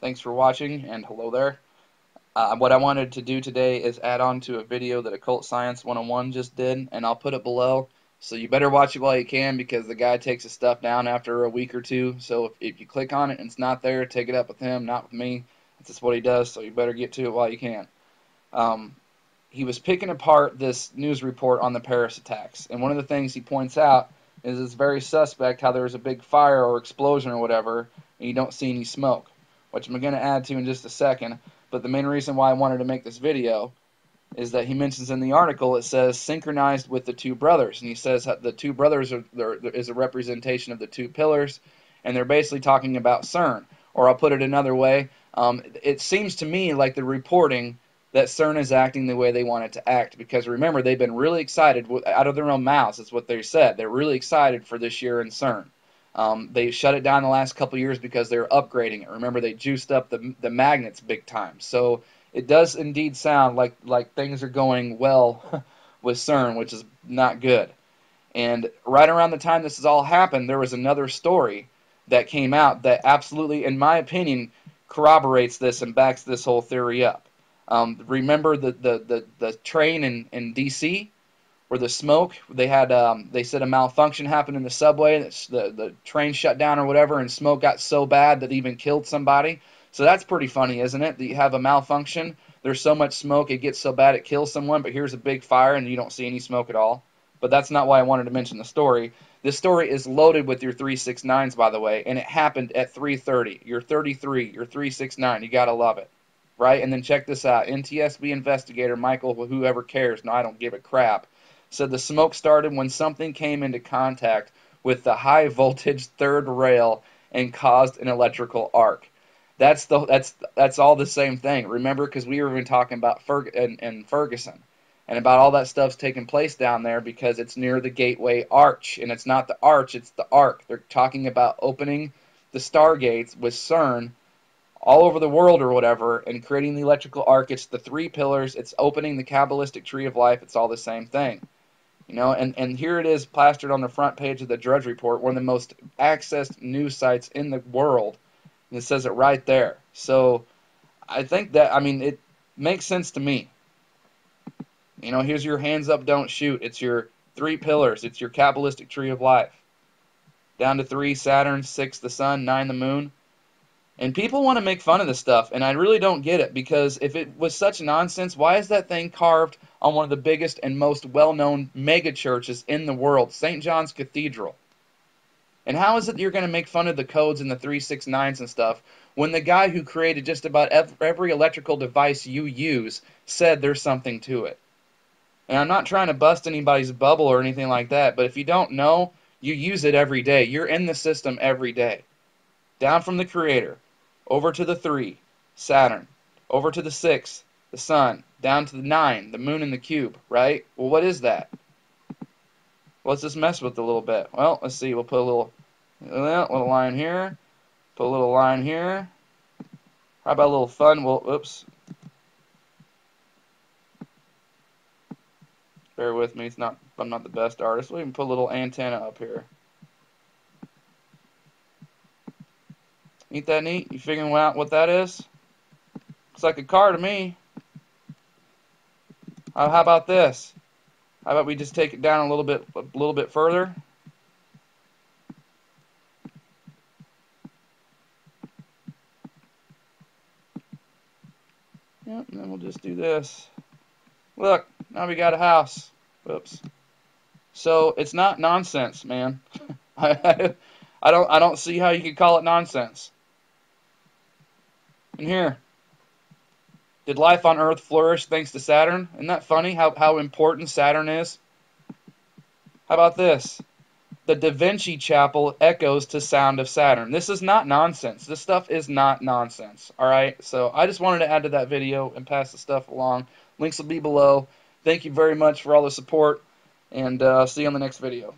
Thanks for watching, and hello there. What I wanted to do today is add on to a video that Occult Science 101 just did, and I'll put it below. So you better watch it while you can, because the guy takes his stuff down after a week or two. So if you click on it and it's not there, take it up with him, not with me. That's just what he does, so you better get to it while you can. Um, he was picking apart this news report on the Paris attacks, and one of the things he points out is it's very suspect how there was a big fire or explosion or whatever, and you don't see any smoke, which I'm going to add to in just a second. But the main reason why I wanted to make this video is that he mentions in the article, it says synchronized with the two brothers, and he says that the two brothers there is a representation of the two pillars, and they're basically talking about CERN. Or I'll put it another way, it seems to me like the reporting that CERN is acting the way they want it to act, because remember, they've been really excited out of their own mouths. That's what they said. They're really excited for this year in CERN. They shut it down the last couple of years because they were upgrading it. Remember, they juiced up the magnets big time. So it does indeed sound like things are going well with CERN, which is not good. And right around the time this has all happened, there was another story that came out that absolutely, in my opinion, corroborates this and backs this whole theory up. Remember the train in D.C. where the smoke, they said a malfunction happened in the subway, the train shut down or whatever, and smoke got so bad that it even killed somebody. So that's pretty funny, isn't it? That you have a malfunction, there's so much smoke, it gets so bad it kills someone, but here's a big fire and you don't see any smoke at all. But that's not why I wanted to mention the story. This story is loaded with your 369s, by the way, and it happened at 3:30. You're 33, you're 369, you gotta love it. Right? And then check this out. NTSB investigator Michael, whoever cares, no, I don't give a crap, said the smoke started when something came into contact with the high voltage third rail and caused an electrical arc. That's all the same thing. Remember, because we were even talking about Ferguson and about all that stuff's taking place down there because it's near the Gateway Arch, and it's not the arch, it's the arc. They're talking about opening the stargates with CERN all over the world or whatever and creating the electrical arc. It's the three pillars. It's opening the Kabbalistic tree of life. It's all the same thing. You know, and here it is plastered on the front page of the Drudge Report, one of the most accessed news sites in the world, and it says it right there. So I think that, I mean, it makes sense to me. You know, here's your hands up, don't shoot. It's your three pillars. It's your Kabbalistic tree of life. Down to 3, Saturn, 6, the sun, 9, the moon. And people want to make fun of this stuff, and I really don't get it, because if it was such nonsense, why is that thing carved on one of the biggest and most well-known mega churches in the world, St. John's Cathedral? And how is it you're going to make fun of the codes and the 369s and stuff when the guy who created just about every electrical device you use said there's something to it? And I'm not trying to bust anybody's bubble or anything like that, but if you don't know, you use it every day. You're in the system every day. Down from the Creator, over to the 3, Saturn, over to the 6, the sun, down to the 9, the moon and the cube, right? Well, what is that? Let's just mess with it a little bit. Well, let's see. We'll put a little line here, put a little line here. How about a little fun? Well, oops. Bear with me. I'm not the best artist. We can put a little antenna up here. Ain't that neat? You figuring out what that is? Looks like a car to me. How about this? How about we just take it down a little bit further? Yep, and then we'll just do this. Look, now we got a house. Whoops. So it's not nonsense, man. I don't see how you could call it nonsense. And here, did life on Earth flourish thanks to Saturn? Isn't that funny how important Saturn is? How about this? The Da Vinci Chapel echoes to sound of Saturn. This is not nonsense. This stuff is not nonsense. Alright, so I just wanted to add to that video and pass the stuff along. Links will be below. Thank you very much for all the support, and see you on the next video.